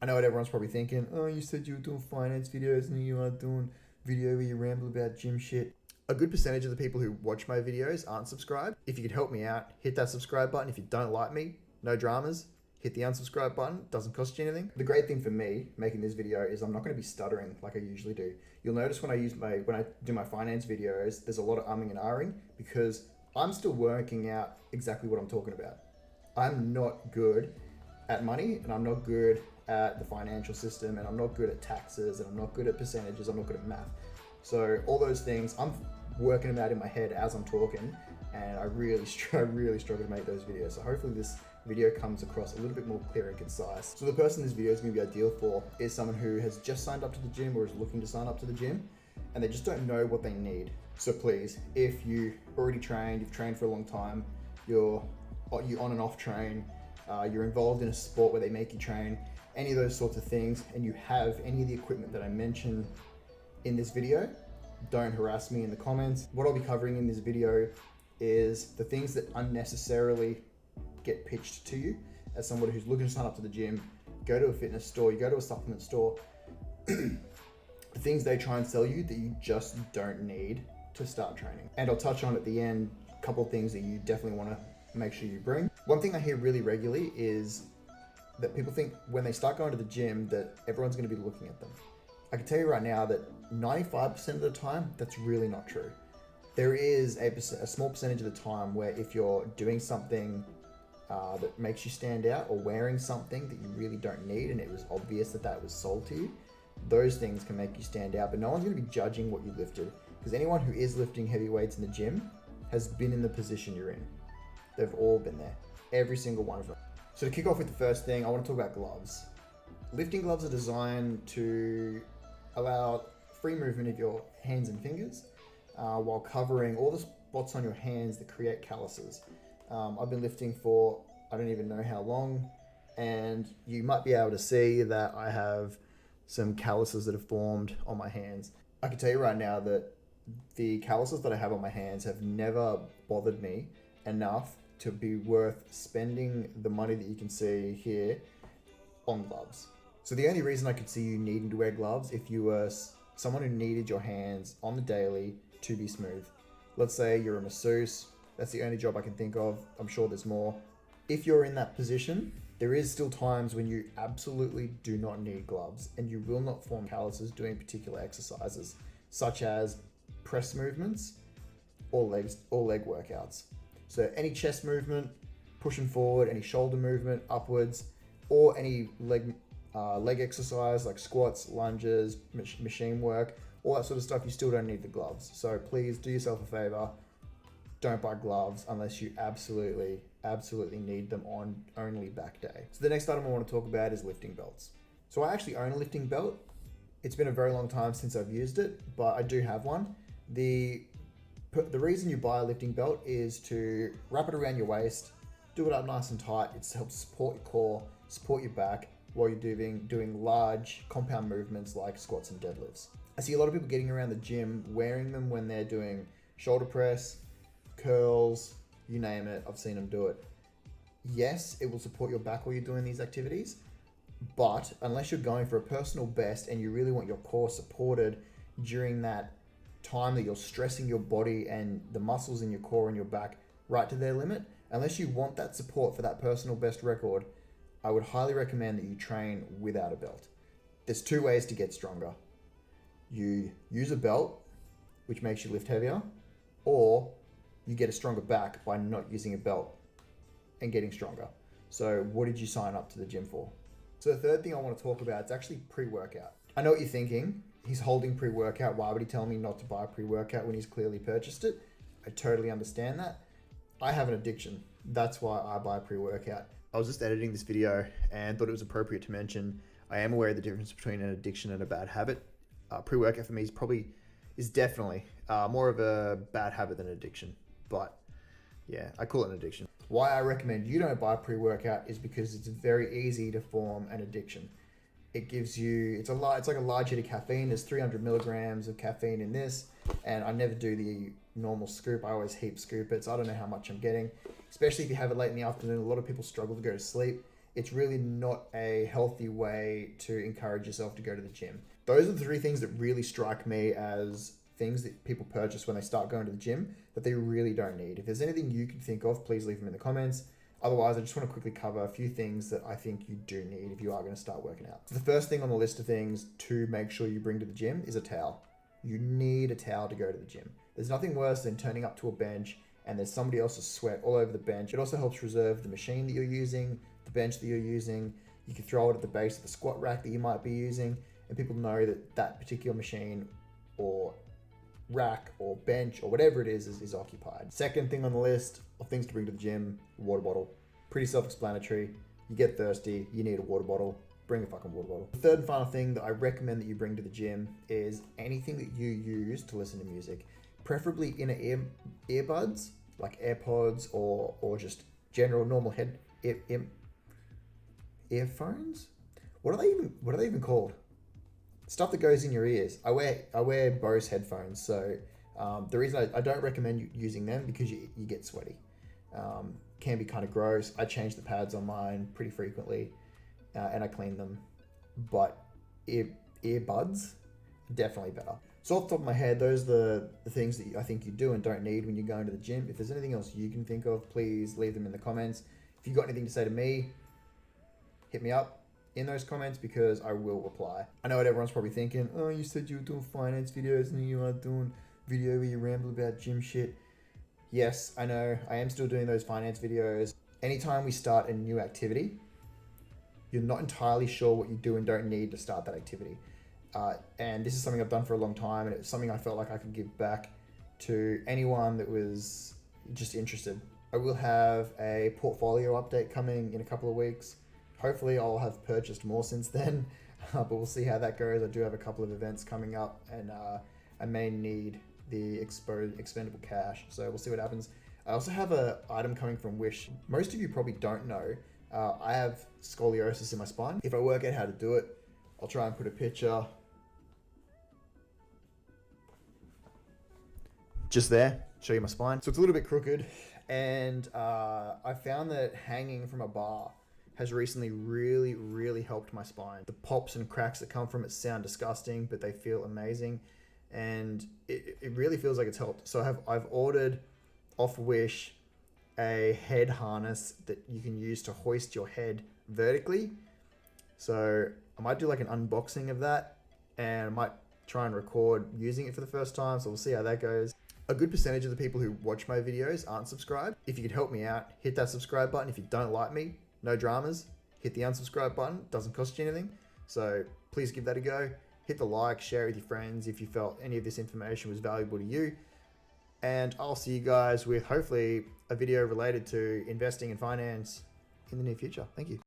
I know what everyone's probably thinking. Oh, you said you were doing finance videos and you are doing video where you ramble about gym shit. A good percentage of the people who watch my videos aren't subscribed. If you could help me out, hit that subscribe button. If you don't like me, no dramas. Hit the unsubscribe button. Doesn't cost you anything. The great thing for me making this video is I'm not going to be stuttering like I usually do. You'll notice when I do my finance videos, there's a lot of umming and ahhing because I'm still working out exactly what I'm talking about. I'm not good at money and I'm not good at the financial system and I'm not good at taxes and I'm not good at percentages. I'm not good at math. So all those things, I'm working them out in my head as I'm talking, and I really struggle to make those videos. So hopefully this video comes across a little bit more clear and concise. So the person this video is going to be ideal for is someone who has just signed up to the gym or is looking to sign up to the gym and they just don't know what they need. So please, if you already trained, you've trained for a long time, you on and off train, you're involved in a sport where they make you train, any of those sorts of things, and you have any of the equipment that I mentioned in this video, don't harass me in the comments. What I'll be covering in this video is the things that unnecessarily get pitched to you as somebody who's looking to sign up to the gym, go to a fitness store, you go to a supplement store, the things they try and sell you that you just don't need to start training. And I'll touch on at the end a couple of things that you definitely want to make sure you bring. One thing I hear really regularly is that people think when they start going to the gym that everyone's going to be looking at them. I can tell you right now that 95% of the time, that's really not true. There is a small percentage of the time where if you're doing something that makes you stand out or wearing something that you really don't need and it was obvious that that was sold to you, those things can make you stand out, but no one's going to be judging what you lifted because anyone who is lifting heavy weights in the gym has been in the position you're in. They've all been there, every single one of them. So to kick off with the first thing, I want to talk about gloves. Lifting gloves are designed to allow free movement of your hands and fingers while covering all the spots on your hands that create calluses. I've been lifting for I don't even know how long, and you might be able to see that I have some calluses that have formed on my hands. I can tell you right now that the calluses that I have on my hands have never bothered me enough to be worth spending the money that you can see here on gloves. So the only reason I could see you needing to wear gloves if you were someone who needed your hands on the daily to be smooth. Let's say you're a masseuse, that's the only job I can think of. I'm sure there's more. If you're in that position, there is still times when you absolutely do not need gloves and you will not form calluses doing particular exercises, such as press movements or leg workouts. So any chest movement, pushing forward, any shoulder movement upwards, or any leg exercise like squats, lunges, machine work, all that sort of stuff, you still don't need the gloves. So please do yourself a favor, don't buy gloves unless you absolutely need them on only back day. So the next item I want to talk about is lifting belts. So I actually own a lifting belt. It's been a very long time since I've used it, but I do have one. The reason you buy a lifting belt is to wrap it around your waist, do it up nice and tight. It helps support your core, support your back while you're doing large compound movements like squats and deadlifts. I see a lot of people getting around the gym wearing them when they're doing shoulder press, curls, you name it. I've seen them do it. Yes, it will support your back while you're doing these activities, but unless you're going for a personal best and you really want your core supported during that time that you're stressing your body and the muscles in your core and your back right to their limit, unless you want that support for that personal best record, I would highly recommend that you train without a belt. There's two ways to get stronger. You use a belt, which makes you lift heavier, or you get a stronger back by not using a belt and getting stronger. So what did you sign up to the gym for? So the third thing I want to talk about is actually pre-workout. I know what you're thinking. He's holding pre-workout. Why would he tell me not to buy a pre-workout when he's clearly purchased it? I totally understand that. I have an addiction. That's why I buy pre-workout. I was just editing this video and thought it was appropriate to mention I am aware of the difference between an addiction and a bad habit. Pre-workout for me is definitely more of a bad habit than an addiction. But yeah, I call it an addiction. Why I recommend you don't buy pre-workout is because it's very easy to form an addiction. It gives you, it's like a large hit of caffeine. There's 300 milligrams of caffeine in this, and I never do the normal scoop. I always heap scoop it, so I don't know how much I'm getting, especially if you have it late in the afternoon. A lot of people struggle to go to sleep. it's really not a healthy way to encourage yourself to go to the gym. Those are the three things that really strike me as things that people purchase when they start going to the gym that they really don't need. If there's anything you can think of, please leave them in the comments. Otherwise, I just want to quickly cover a few things that I think you do need if you are going to start working out. So the first thing on the list of things to make sure you bring to the gym is a towel. You need a towel to go to the gym. There's nothing worse than turning up to a bench and there's somebody else's sweat all over the bench. It also helps reserve the machine that you're using, the bench that you're using. You can throw it at the base of the squat rack that you might be using, and people know that that particular machine or rack or bench or whatever it is occupied. Second thing on the list of things to bring to the gym, water bottle. Pretty self-explanatory. You get thirsty, you need a water bottle, bring a fucking water bottle. The third and final thing that I recommend that you bring to the gym is anything that you use to listen to music, preferably inner earbuds like AirPods or just general normal earphones. What are they even called? Stuff that goes in your ears. I wear Bose headphones, so the reason I don't recommend using them because you get sweaty. Can be kind of gross. I change the pads on mine pretty frequently, and I clean them. But earbuds, definitely better. So off the top of my head, those are the things that I think you do and don't need when you're going to the gym. If there's anything else you can think of, please leave them in the comments. If you've got anything to say to me, hit me up in those comments because I will reply. I know what everyone's probably thinking. Oh, you said you were doing finance videos and you are doing video where you ramble about gym shit. Yes, I know. I am still doing those finance videos. Anytime we start a new activity, you're not entirely sure what you do and don't need to start that activity. And this is something I've done for a long time, and it's something I felt like I could give back to anyone that was just interested. I will have a portfolio update coming in a couple of weeks. Hopefully I'll have purchased more since then, but we'll see how that goes. I do have a couple of events coming up, and I may need the expendable cash, so we'll see what happens. I also have an item coming from Wish. Most of you probably don't know, I have scoliosis in my spine. If I work out how to do it, I'll try and put a picture just there, show you my spine. So it's a little bit crooked, and I found that hanging from a bar has recently really helped my spine. The pops and cracks that come from it sound disgusting, but they feel amazing, and it really feels like it's helped. So I've ordered off Wish a head harness that you can use to hoist your head vertically. So I might do like an unboxing of that, and I might try and record using it for the first time, so we'll see how that goes. A good percentage of the people who watch my videos aren't subscribed. If you could help me out, hit that subscribe button. If you don't like me, no dramas, hit the unsubscribe button. Doesn't cost you anything. So please give that a go. Hit the like, share it with your friends if you felt any of this information was valuable to you. And I'll see you guys with hopefully a video related to investing in finance in the near future. Thank you.